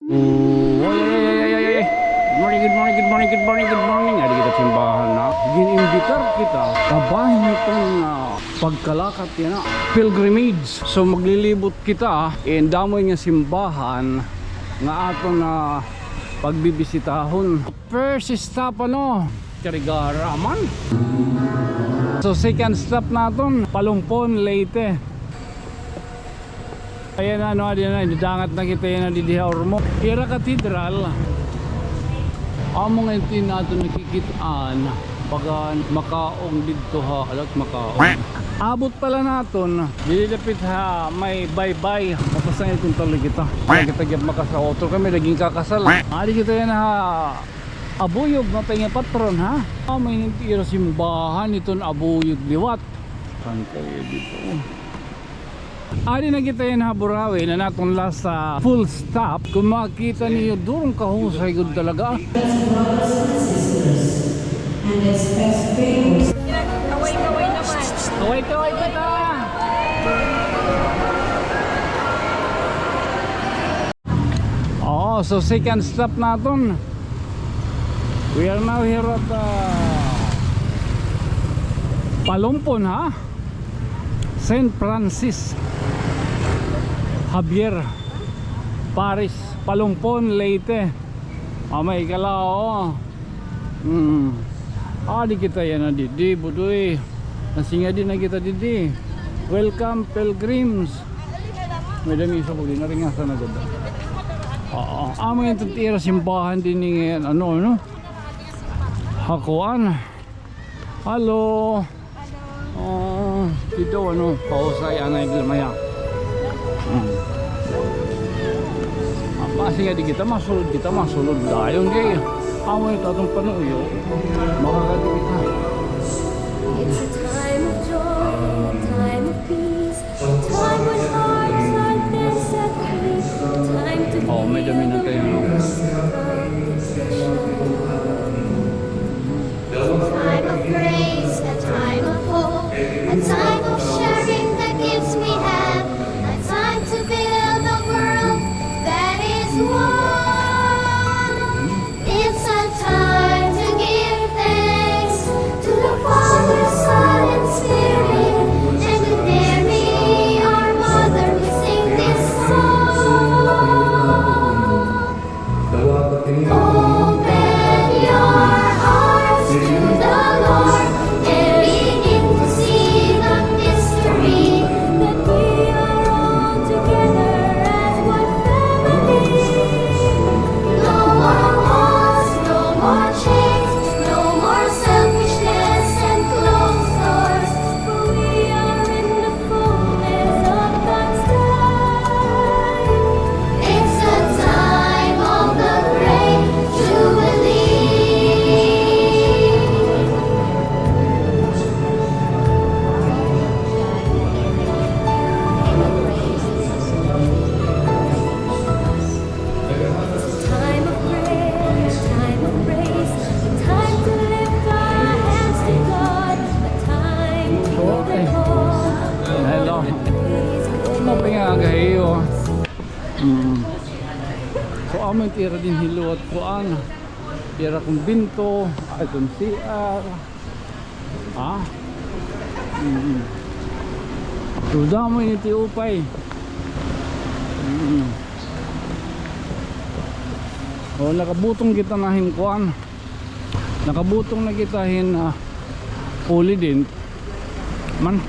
Oh, ay. Good morning. Adi kita simbahan na. Ginimbitar kita. Kabahin itong pagkalakat yan na. Pilgrimage. So maglilibot kita. And damoy nga simbahan nga ato na pagbibisitahon. First stop Carigara man. So second stop naton Palumpon, Leyte. Ayan nidangat na kita yan di diha Ormo. Ira Cathedral. Among entin nato nakikitaan pagka makaong dito ha alat makaong. Abot pala naton dilapit ha may bye-bye. Mapasangil kung talo kita. Kita gyud makasaotro kami naging kakasal. Adi kita yan ha abuyog na tayo patron ha. May nintira simbahan iton abuyog liwat. Saan kayo dito? Adi na kita yan ha Burawi na natong last full stop. Kung makita niyo durong kahusay gud talaga. Kaway-kaway naman. Kaway-kaway kita. Oh, so second stop naton. We are now here at Palumpon ha. St. Francis Javier Paris Palumpon, Leyte. May kalao. Di kita yan na didi budoy. Nasinga din na kita didi. Welcome pilgrims. May dami isa po din naringasan na ganda. May tutira simbahan din ni Hakuan. Hello. Dito pausay anay lamaya. Kasi nga di kita masulod dayon kay amo ito atong panuyo makakadi kita. It's a time of joy, a time of peace, a time when hearts are then set free, a time to May dami na tayo a time of grace, a time of hope, a time of sharing the gifts we have, a time to build a world that is one. It's a time to give thanks to the Father, Son, and Spirit, and to Mary, our Mother, we sing this song. Open your hearts to the Lord and begin to see the mystery that we are all together as one family. No more walls, no more chains, no more selfishness and closed doors, for we are in the fullness of God's time. It's a time of the great jubilee. Time of prayer, time of praise, a time to lift our hands to God, a time to behold. Hello. Ano pa nga gayo? So amay tira din hiluat ko tira kong binto ay kong CR so damo yung tiupay. Nakabutong kita na hinkuan. Nakabutong na kita puli din man.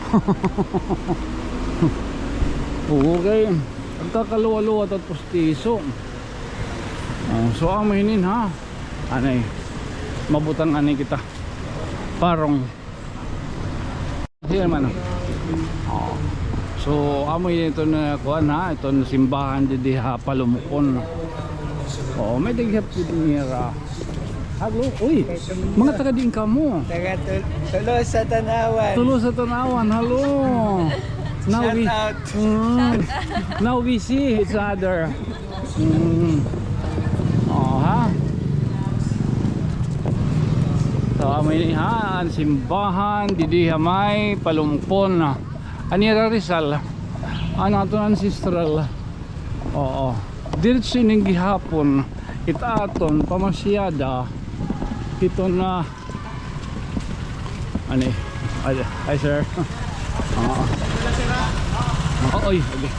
Okay. Pagkakaluwa-luwa at pustiso. So aminin ha. Anay. Mabutang anay kita. Parong. Here man. So amoy ito na kuan ha. Ito na simbahan di Palumpon. May daghap din nira. Hello. Uy. Mga taga din kamo. Taga Tulo sa Tanawan. Tulo sa Tanawan. Hello. Shout out. Now we see each other. Ha? So may simbahan didi may Palumpon. Anira Rizal. Ano ito ancestral. Oo. diretso ining gihapon itaton pamasyada ito na ano eh. Hi sir. Oy, okay.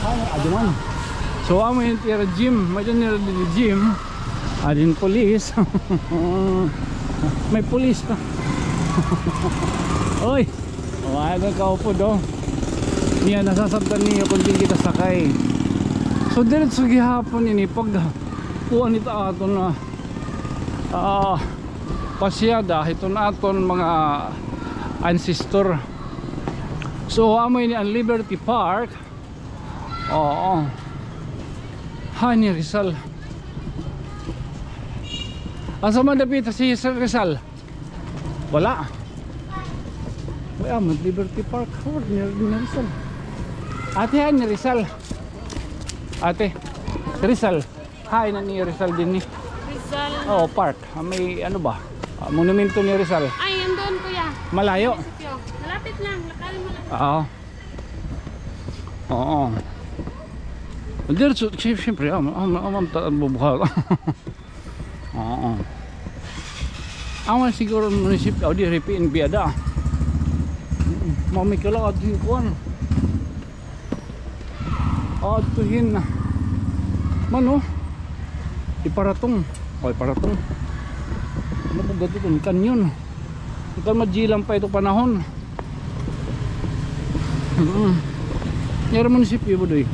Ado man. So amo yung tira gym, may dyan nila di gym. Adin police. May police na. Oy. Wala ka upo do. Niya nasasabtan niyo kung di kita sakay. So diretso gihapon ini pag kuan ito aton na pasyada ito na aton mga ancestor. So amo ini ang Liberty Park. Oo. Hani Rizal. Asa man dapit si Rizal? Wala. Wala mo Liberty Park ni Rizal. Ate Hani Rizal. Ate Rizal. Hi na ni Rizal din ni. Rizal. Oh, park. May ano ba? Monumento ni Rizal. Ay, andun kuya. Malayo. Sityo. Malapit lang. Lakarin mo lang. Oo. Oo. Diretso, siyempre, bubuhay. Oo. Awan siguro munisipyo, di ripiin biyada. Mamay ka lang at hinkuan. At tuhin na. Mano? Iparatong. O, iparatong. Ano po gato ito? Kanyon. Ito madjilang pa ito panahon. Nyara munisipyo ba doy?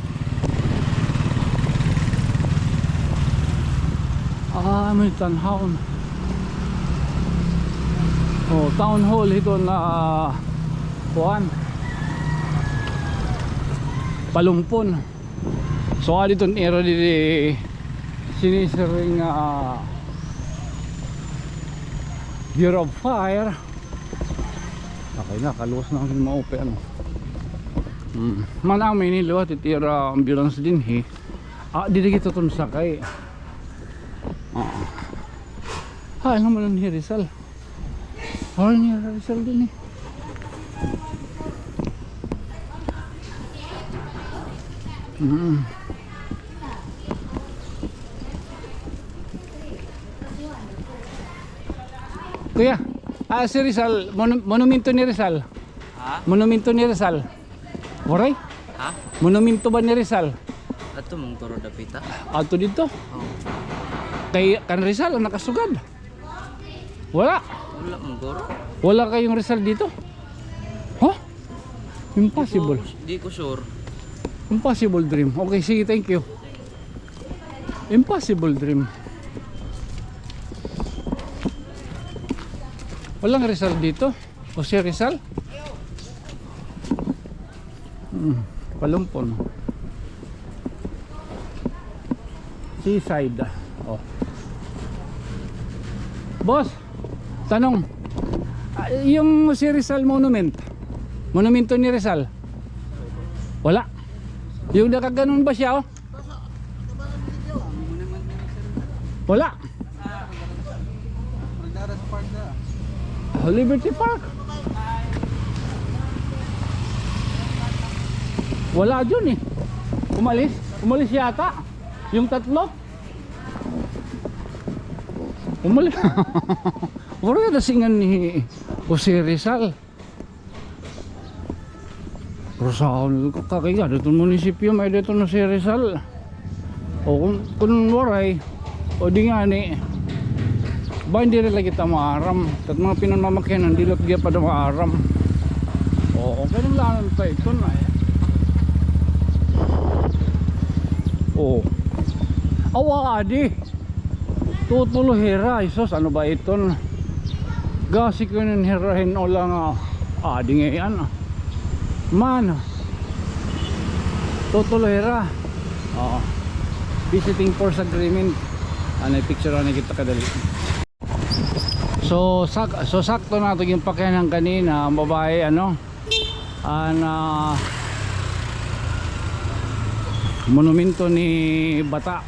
May tanhaon. Oh, town hall ito na kuan. Palumpon. So dito era di sinisiring Bureau of Fire. Okay na, kaluwas na ang maupe ano. Manang may nilo at itira ambulance din he. Dito kita itong sakay. Ano mo lang ni Rizal? Ni Rizal din eh. Kuya, si Rizal, monumento ni Rizal. Ha? Monumento ni Rizal. Waray? Ha? Monumento ba ni Rizal? Ato mong turo dapita. Ato dito. Kay kan Rizal ang nakasugad. Wala. Wala mong turo. Wala kayong Rizal dito. Huh? Impossible. Di ko sure. Impossible dream. Okay, sige, thank you. Impossible dream. Walang Rizal dito. O si Rizal? Palumpon. Seaside. Oh. Boss, tanong. Yung si Rizal Monument. Monumento ni Rizal. Wala. Yung nakaganon ba siya? Oh? Wala. Liberty Park. Wala dyan eh. Umalis yata. Yung tatlo. Umalis. Wala na dasingan ni Jose Rizal. Rosaon kakaiga dito munisipyo may dito na si Rizal. O kung waray o di nga ni ba hindi rin lagi kita maaram at mga pinanmamakyanan hindi lang pa na maaram. Oo, ganun lang tayo ito na eh. Oo, awa adi tutulo hera isos ano ba ito gasi ko nun herahin o lang adi ngayon man tutulo hera. Oo, visiting force agreement ano picture na kita kadali. So sakto na ito yung pakyanan kanina babae ano monumento ni Bata.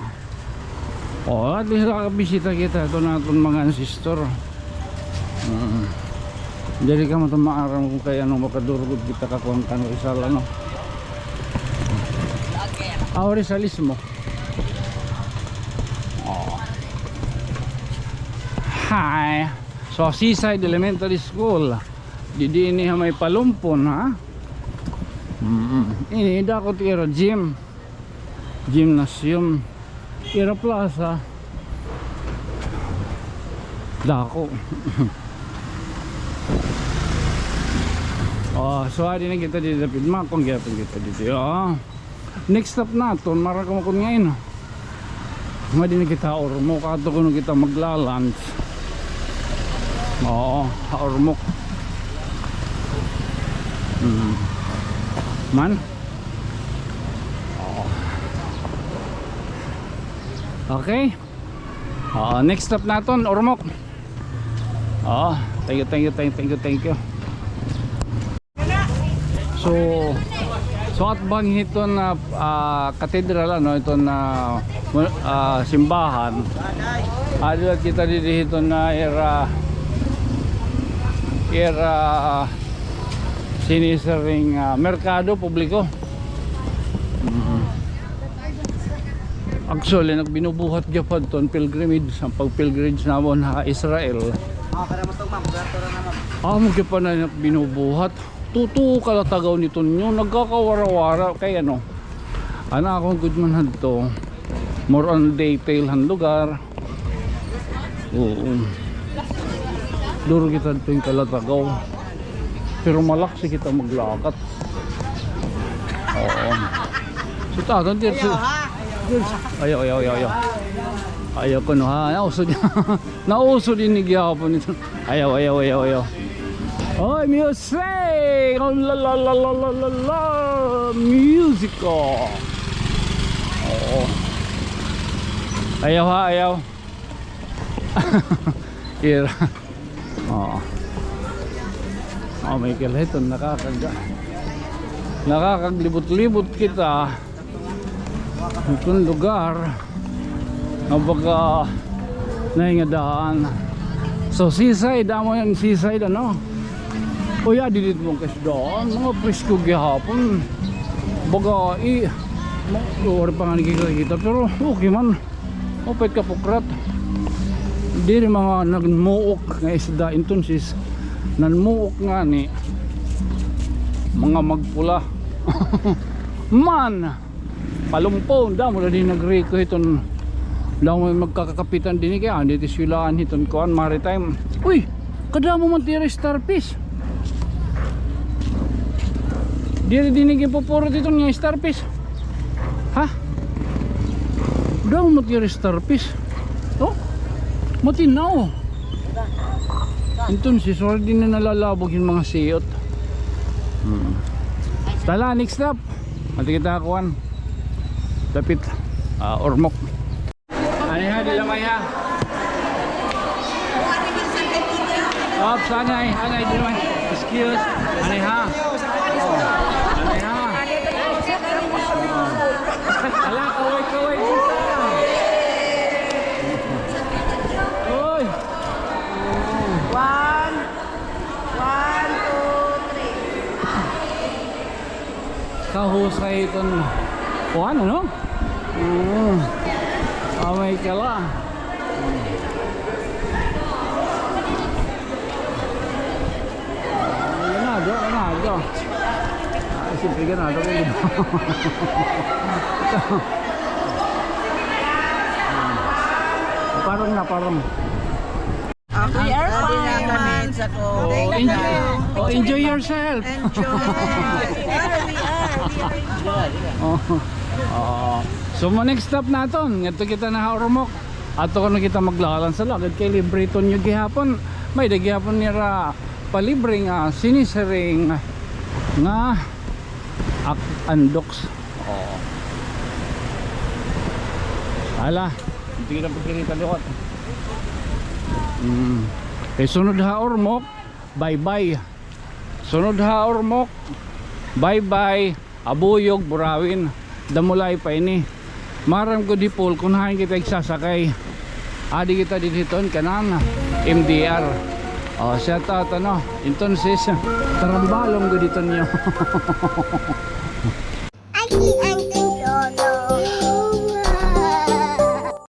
O at least nakabisita kita ito na itong mga ancestor. Jadi ka mo maaram kung kaya ano makadurugod kita kakuang kan Rizal ano. Rizalismo. Oh. Hi. So Seaside Elementary School. Didi ini may palumpon ha. Ini dako tira gym. Gymnasium. Tira plaza. Dako. Oh, so adi na kita di dapat makong gyapon kita dito. Oh. Next stop naton mara ko kun ngayon. Madi na kita Ormoc ato kuno kita magla-lunch. Oo, Ormoc. Man. Oo. Okay. Next stop naton Ormoc. Thank you. So at bang ito na katedral ano ito na simbahan. Adlat kita dito na era sinisaring merkado publiko. Actually nagbinubuhat gyapon ton pilgrimage ang pagpilgrimage namon sa Israel. Mo gyapon na binubuhat. Tutu kalatagaw nito nyo nagkakawara-wara kay ano akong good man hadto more on detail han lugar. Oo, duro kita dito yung kalatagaw pero malaksi kita maglakat. Oo, so taton dito ayaw ko no ha nauso din ni gyapon nito ayaw oh, music! Oh, la musical! Oo. Ayaw. Here. Oo. Oh, may kalahiton. Nakakaglibot-libot kita. Itong lugar. Nabaga nahingadaan. So, seaside. Amo yan, seaside, ano? O ya, didit mong kasdaan, mga presko gihapon. Baga, wala pa nga nakikita, pero okay man. Opet ka pukrat. Di rin mga nagmuok nga isda, intonsis, nanmuok nga ni mga magpula. Man! Palumpong, damo na din nag-reko iton. Damo magkakapitan din kaya, dito silaan iton koan, maritime. Uy! Kadamo man tira starfish. Diri dinigin po puro dito nga starfish. Ha? Daw mo tira starfish. Oh? Matinaw. Inton si sorry din na nalalabog yung mga siyot. Tala, next stop. Mati kita akuan. Dapit Ormoc. Ani ha, di lamay ha. Ops, anay, di lamay. Excuse. Ani ha. Anay ha. Ala, kaway dito. Uy. 1, 2, 3. Kahusay itong kuhan, ano? Amay ka lang. Ganado. Siyempre ganado ko yun. Parang. We are fine. Enjoy yourself. So mo next stop naton, ngadto kita na Ormoc. Ato kuno kita maglalan sa lagad kay libreton yung gihapon. May gihapon nira palibre nga sinisiring nga andoks. Ala, hindi na pagkirita liwat. Kay sunod ha Ormoc, bye-bye. Sunod ha Ormoc, bye-bye. Abuyog, Burawin, Damulay pa ini. Maram ko di pool kung hain kita igsasakay. Adi kita dito kanan MDR. Shout out ano. Entonces, tarambalong ko dito niyo.